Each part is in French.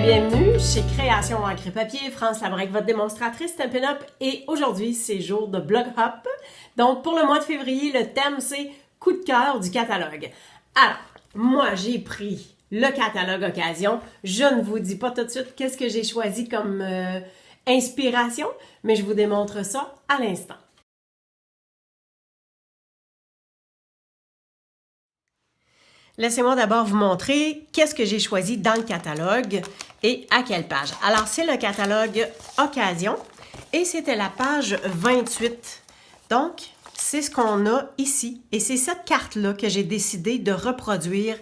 bienvenue chez Création Encre et Papier. France Labrec, votre démonstratrice Stampin' Up. Et aujourd'hui, c'est jour de Blog Hop. Donc, pour le mois de février, le thème, c'est coup de cœur du catalogue. Alors, moi, j'ai pris le catalogue Occasion. Je ne vous dis pas tout de suite qu'est-ce que j'ai choisi comme inspiration, mais je vous démontre ça à l'instant. Laissez-moi d'abord vous montrer qu'est-ce que j'ai choisi dans le catalogue et à quelle page. Alors, c'est le catalogue Occasion et c'était la page 28. Donc, c'est ce qu'on a ici. Et c'est cette carte-là que j'ai décidé de reproduire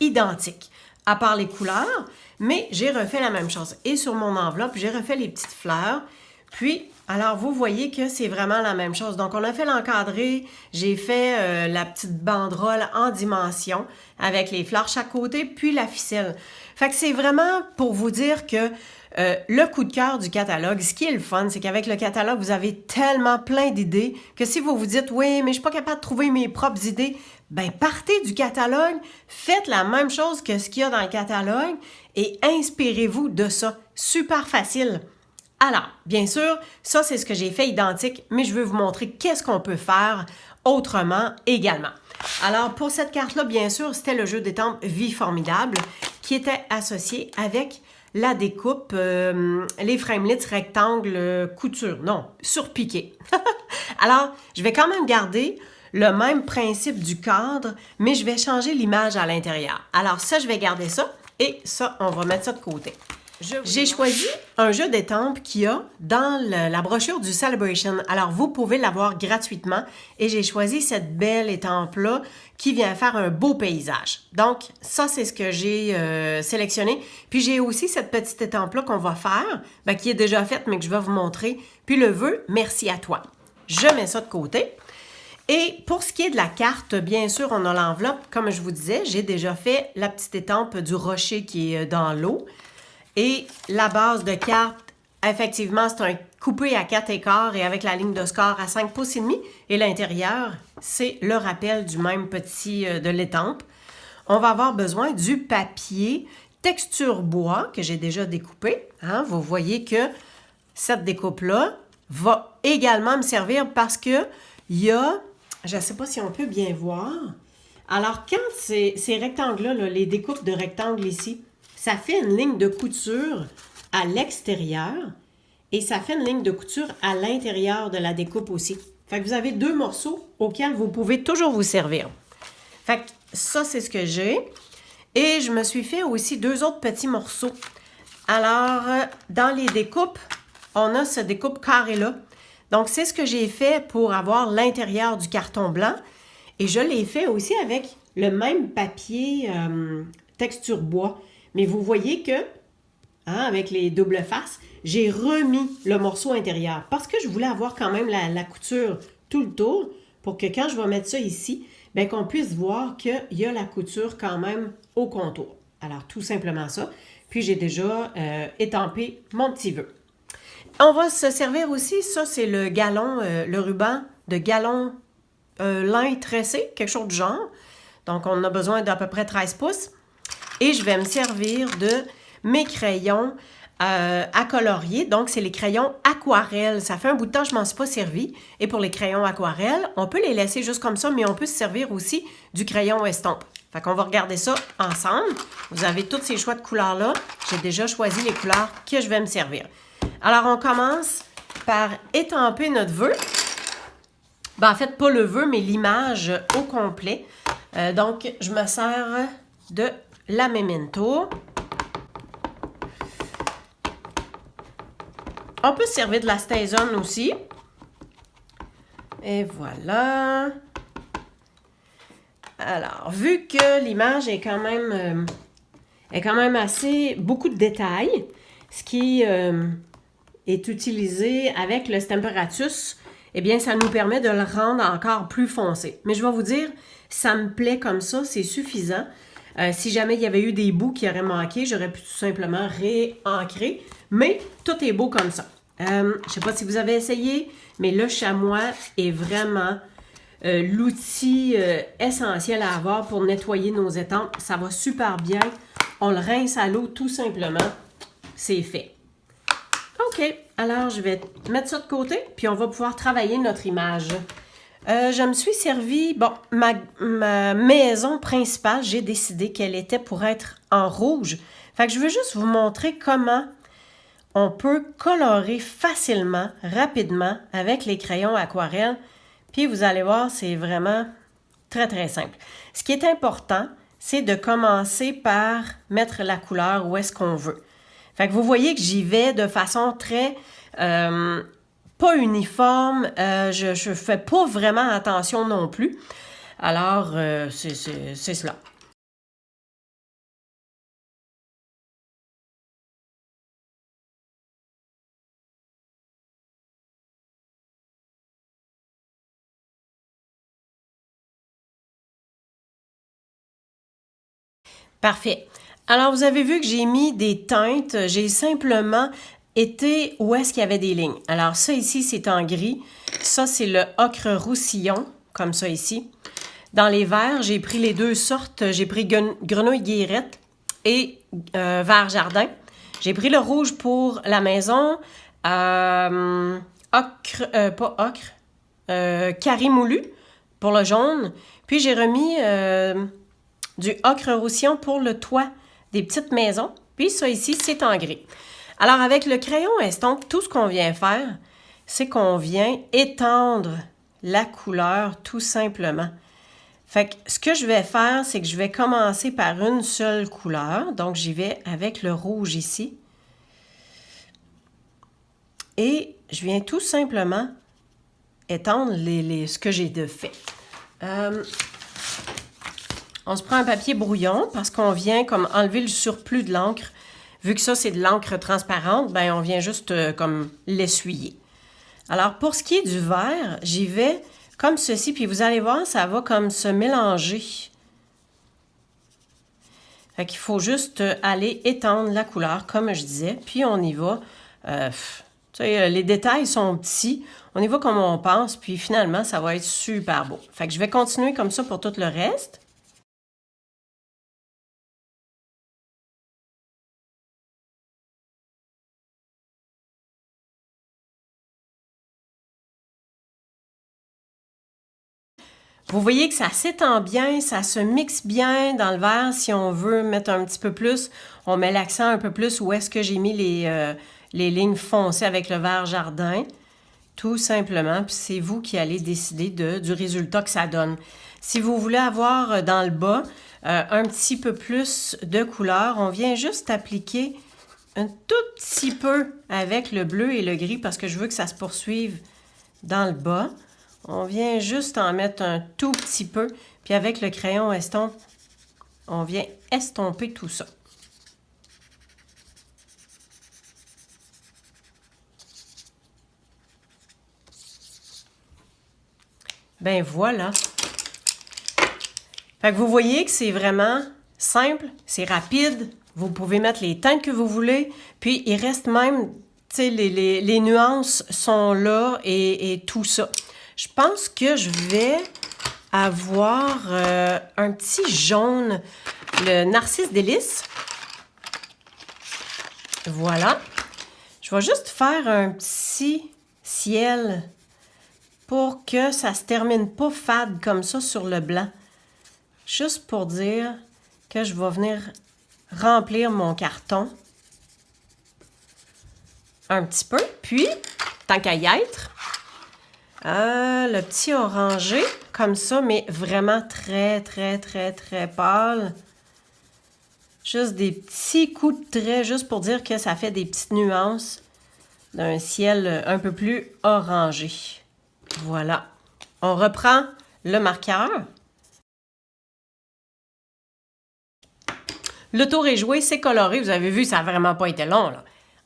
identique, à part les couleurs, mais j'ai refait la même chose. Et sur mon enveloppe, j'ai refait les petites fleurs. Puis, alors, vous voyez que c'est vraiment la même chose. Donc, on a fait l'encadré, j'ai fait la petite banderole en dimension avec les fleurs chaque côté, puis la ficelle. Fait que c'est vraiment pour vous dire que le coup de cœur du catalogue, ce qui est le fun, c'est qu'avec le catalogue, vous avez tellement plein d'idées que si vous vous dites « Oui, mais je suis pas capable de trouver mes propres idées », ben partez du catalogue, faites la même chose que ce qu'il y a dans le catalogue et inspirez-vous de ça. Super facile. Alors, bien sûr, ça, c'est ce que j'ai fait identique, mais je veux vous montrer qu'est-ce qu'on peut faire autrement également. Alors, pour cette carte-là, bien sûr, c'était le jeu d'étampes Vie Formidable qui était associé avec la découpe, les framelits rectangles couture, non, surpiqué. Alors, je vais quand même garder le même principe du cadre, mais je vais changer l'image à l'intérieur. Alors, ça, je vais garder ça et ça, on va mettre ça de côté. J'ai choisi un jeu d'étampes qu'il y a dans la brochure du Celebration. Alors, vous pouvez l'avoir gratuitement et j'ai choisi cette belle étampe-là qui vient faire un beau paysage. Donc, ça, c'est ce que j'ai sélectionné. Puis, j'ai aussi cette petite étampe-là qu'on va faire, qui est déjà faite, mais que je vais vous montrer. Puis, le vœu « Merci à toi ». Je mets ça de côté. Et pour ce qui est de la carte, bien sûr, on a l'enveloppe. Comme je vous disais, j'ai déjà fait la petite étampe du rocher qui est dans l'eau. Et la base de carte, effectivement, c'est un coupé à 4 et avec la ligne de score à 5 pouces et demi. Et l'intérieur, c'est le rappel du même petit de l'étampe. On va avoir besoin du papier texture bois que j'ai déjà découpé. Hein? Vous voyez que cette découpe-là va également me servir parce que il y a, je ne sais pas si on peut bien voir. Alors, quand ces rectangles-là, les découpes de rectangles ici, ça fait une ligne de couture à l'extérieur et ça fait une ligne de couture à l'intérieur de la découpe aussi. Fait que vous avez deux morceaux auxquels vous pouvez toujours vous servir. Fait que ça, c'est ce que j'ai. Et je me suis fait aussi deux autres petits morceaux. Alors, dans les découpes, on a ce découpe carré-là. Donc, c'est ce que j'ai fait pour avoir l'intérieur du carton blanc. Et je l'ai fait aussi avec le même papier texture bois. Mais vous voyez que, avec les doubles faces, j'ai remis le morceau intérieur parce que je voulais avoir quand même la couture tout le tour pour que quand je vais mettre ça ici, qu'on puisse voir qu'il y a la couture quand même au contour. Alors, tout simplement ça. Puis, j'ai déjà étampé mon petit vœu. On va se servir aussi, ça, c'est le galon, le ruban de galon lin tressé, quelque chose du genre. Donc, on a besoin d'à peu près 13 pouces. Et je vais me servir de mes crayons à colorier. Donc, c'est les crayons aquarelle. Ça fait un bout de temps que je ne m'en suis pas servi. Et pour les crayons aquarelle, on peut les laisser juste comme ça, mais on peut se servir aussi du crayon estompe. Fait qu'on va regarder ça ensemble. Vous avez tous ces choix de couleurs-là. J'ai déjà choisi les couleurs que je vais me servir. Alors, on commence par étamper notre vœu. En fait, pas le vœu, mais l'image au complet. Donc, je me sers de la Memento. On peut se servir de la StazOn aussi. Et voilà. Alors, vu que l'image est quand même assez beaucoup de détails, ce qui est utilisé avec le Stamparatus, eh bien, ça nous permet de le rendre encore plus foncé. Mais je vais vous dire, ça me plaît comme ça, c'est suffisant. Si jamais il y avait eu des bouts qui auraient manqué, j'aurais pu tout simplement réancrer. Mais tout est beau comme ça. Je ne sais pas si vous avez essayé, mais le chamois est vraiment l'outil essentiel à avoir pour nettoyer nos étampes. Ça va super bien. On le rince à l'eau tout simplement. c'est fait. OK, alors je vais mettre ça de côté, puis on va pouvoir travailler notre image. Je me suis servi, bon, ma maison principale, j'ai décidé qu'elle était pour être en rouge. Fait que je veux juste vous montrer comment on peut colorer facilement, rapidement, avec les crayons aquarelle. Puis vous allez voir, c'est vraiment très, très simple. Ce qui est important, c'est de commencer par mettre la couleur où est-ce qu'on veut. Fait que vous voyez que j'y vais de façon très pas uniforme. Je fais pas vraiment attention non plus. Alors, c'est cela. Parfait. Alors, vous avez vu que j'ai mis des teintes. J'ai simplement été où est-ce qu'il y avait des lignes. Alors, ça ici, c'est en gris. Ça, c'est le ocre roussillon, comme ça ici. Dans les verts, j'ai pris les deux sortes. J'ai pris grenouille guillerette et vert jardin. J'ai pris le rouge pour la maison. Pas ocre. Carré moulu pour le jaune. Puis, j'ai remis du ocre roussillon pour le toit des petites maisons. Puis ça ici, c'est en gris. Alors, avec le crayon estompe, tout ce qu'on vient faire, c'est qu'on vient étendre la couleur tout simplement. Fait que ce que je vais faire, c'est que je vais commencer par une seule couleur. Donc, j'y vais avec le rouge ici. Et je viens tout simplement étendre ce que j'ai de fait. On se prend un papier brouillon parce qu'on vient comme enlever le surplus de l'encre. Vu que ça, c'est de l'encre transparente, ben on vient juste comme l'essuyer. Alors, pour ce qui est du vert, j'y vais comme ceci, puis vous allez voir, ça va comme se mélanger. Fait qu'il faut juste aller étendre la couleur, comme je disais, puis on y va. Les détails sont petits, on y va comme on pense, puis finalement, ça va être super beau. Fait que je vais continuer comme ça pour tout le reste. Vous voyez que ça s'étend bien, ça se mixe bien dans le verre. Si on veut mettre un petit peu plus, on met l'accent un peu plus où est-ce que j'ai mis les lignes foncées avec le vert jardin. Tout simplement, puis c'est vous qui allez décider du résultat que ça donne. Si vous voulez avoir dans le bas un petit peu plus de couleur, on vient juste appliquer un tout petit peu avec le bleu et le gris parce que je veux que ça se poursuive dans le bas. On vient juste en mettre un tout petit peu, puis avec le crayon estompe, on vient estomper tout ça. Ben voilà. Fait que vous voyez que c'est vraiment simple, c'est rapide. Vous pouvez mettre les teintes que vous voulez, puis il reste même, tu sais, les nuances sont là et tout ça. Je pense que je vais avoir un petit jaune, le Narcisse Délice. Voilà. Je vais juste faire un petit ciel pour que ça ne se termine pas fade comme ça sur le blanc. Juste pour dire que je vais venir remplir mon carton un petit peu. Puis, tant qu'à y être, le petit orangé, comme ça, mais vraiment très, très, très, très pâle. Juste des petits coups de trait, juste pour dire que ça fait des petites nuances d'un ciel un peu plus orangé. Voilà. On reprend le marqueur. Le tour est joué, c'est coloré. Vous avez vu, ça n'a vraiment pas été long, là.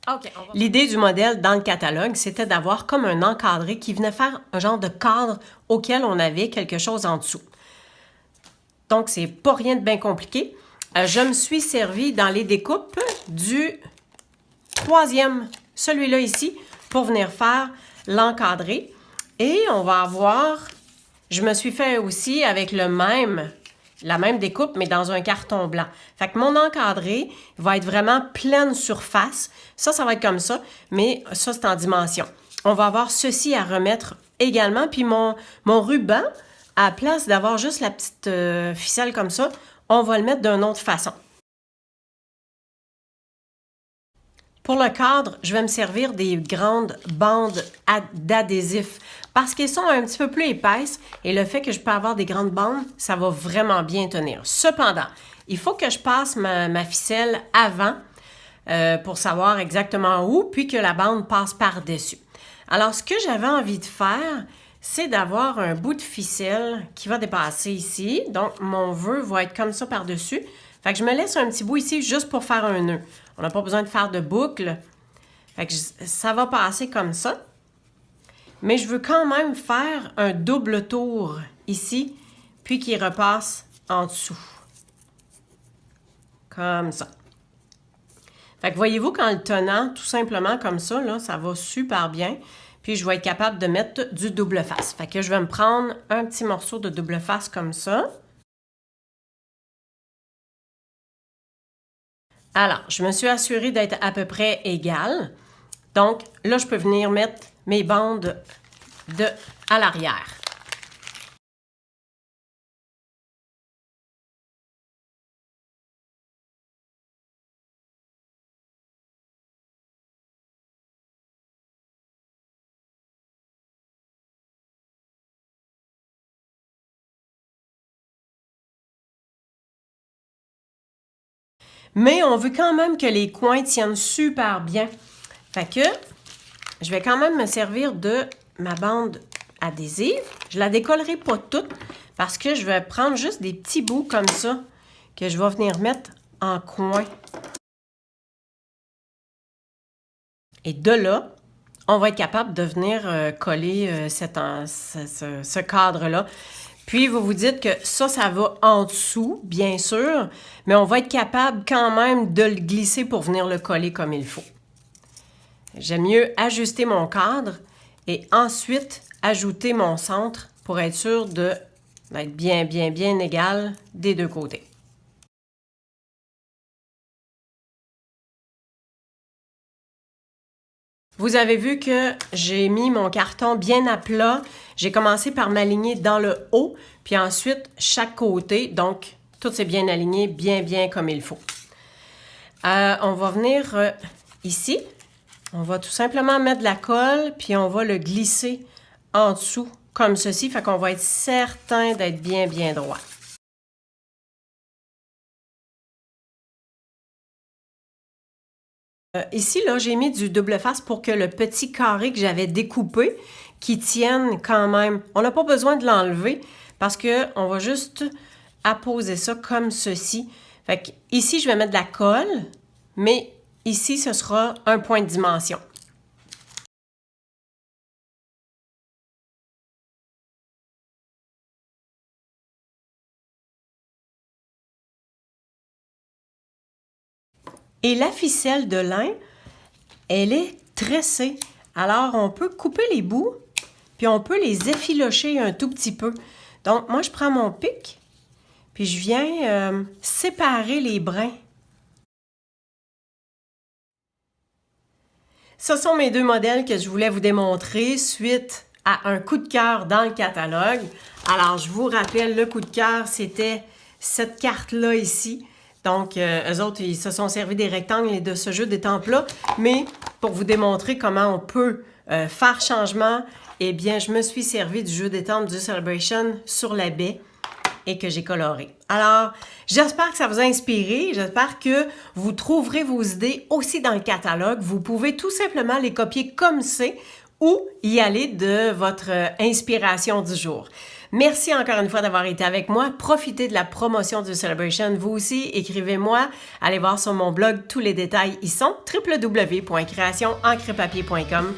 Okay, l'idée du modèle dans le catalogue, c'était d'avoir comme un encadré qui venait faire un genre de cadre auquel on avait quelque chose en dessous. Donc, c'est pas rien de bien compliqué. Je me suis servi dans les découpes du troisième, celui-là ici, pour venir faire l'encadré. Et on va avoir, je me suis fait aussi avec le même la même découpe, mais dans un carton blanc. Fait que mon encadré va être vraiment pleine surface. Ça va être comme ça, mais ça, c'est en dimension. On va avoir ceci à remettre également. Puis mon ruban, à la place d'avoir juste la petite ficelle comme ça, on va le mettre d'une autre façon. Pour le cadre, je vais me servir des grandes bandes d'adhésif parce qu'elles sont un petit peu plus épaisses et le fait que je peux avoir des grandes bandes, ça va vraiment bien tenir. Cependant, il faut que je passe ma ficelle avant pour savoir exactement où, puis que la bande passe par-dessus. Alors, ce que j'avais envie de faire, c'est d'avoir un bout de ficelle qui va dépasser ici. Donc, mon vœu va être comme ça par-dessus. Fait que je me laisse un petit bout ici juste pour faire un nœud. On n'a pas besoin de faire de boucle. Fait que ça va passer comme ça. Mais je veux quand même faire un double tour ici, puis qui repasse en dessous. Comme ça. Fait que voyez-vous, qu'en le tenant tout simplement comme ça, là, ça va super bien. Puis je vais être capable de mettre du double face. Fait que je vais me prendre un petit morceau de double face comme ça. Alors, je me suis assurée d'être à peu près égale. Donc, là, je peux venir mettre mes bandes à l'arrière. Mais on veut quand même que les coins tiennent super bien. Fait que je vais quand même me servir de ma bande adhésive. Je la décollerai pas toute parce que je vais prendre juste des petits bouts comme ça que je vais venir mettre en coin. Et de là, on va être capable de venir coller ce cadre-là. Puis, vous vous dites que ça va en dessous, bien sûr, mais on va être capable quand même de le glisser pour venir le coller comme il faut. J'aime mieux ajuster mon cadre et ensuite ajouter mon centre pour être sûr d'être bien égal des deux côtés. Vous avez vu que j'ai mis mon carton bien à plat. J'ai commencé par m'aligner dans le haut, puis ensuite chaque côté. Donc, tout s'est bien aligné, bien comme il faut. On va venir ici. On va tout simplement mettre de la colle, puis on va le glisser en dessous, comme ceci. Fait qu'on va être certain d'être bien droit. Ici, là, j'ai mis du double face pour que le petit carré que j'avais découpé, qui tienne quand même. On n'a pas besoin de l'enlever parce qu'on va juste apposer ça comme ceci. Fait que ici, je vais mettre de la colle, mais ici, ce sera un point de dimension. Et la ficelle de lin, elle est tressée. Alors, on peut couper les bouts, puis on peut les effilocher un tout petit peu. Donc, moi, je prends mon pic, puis je viens séparer les brins. Ce sont mes deux modèles que je voulais vous démontrer suite à un coup de cœur dans le catalogue. Alors, je vous rappelle, le coup de cœur, c'était cette carte-là ici. Donc, eux autres, ils se sont servis des rectangles et de ce jeu d'étampes-là. Mais pour vous démontrer comment on peut faire changement, eh bien, je me suis servi du jeu d'étampes du Celebration sur la baie et que j'ai coloré. Alors, j'espère que ça vous a inspiré. J'espère que vous trouverez vos idées aussi dans le catalogue. Vous pouvez tout simplement les copier comme c'est ou y aller de votre inspiration du jour. Merci encore une fois d'avoir été avec moi. Profitez de la promotion du Celebration. Vous aussi, écrivez-moi. Allez voir sur mon blog, tous les détails y sont. www.créationencrepapier.com.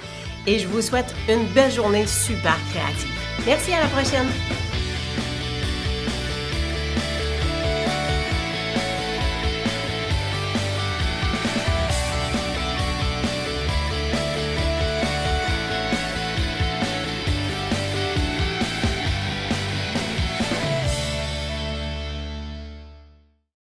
Et je vous souhaite une belle journée super créative. Merci, à la prochaine!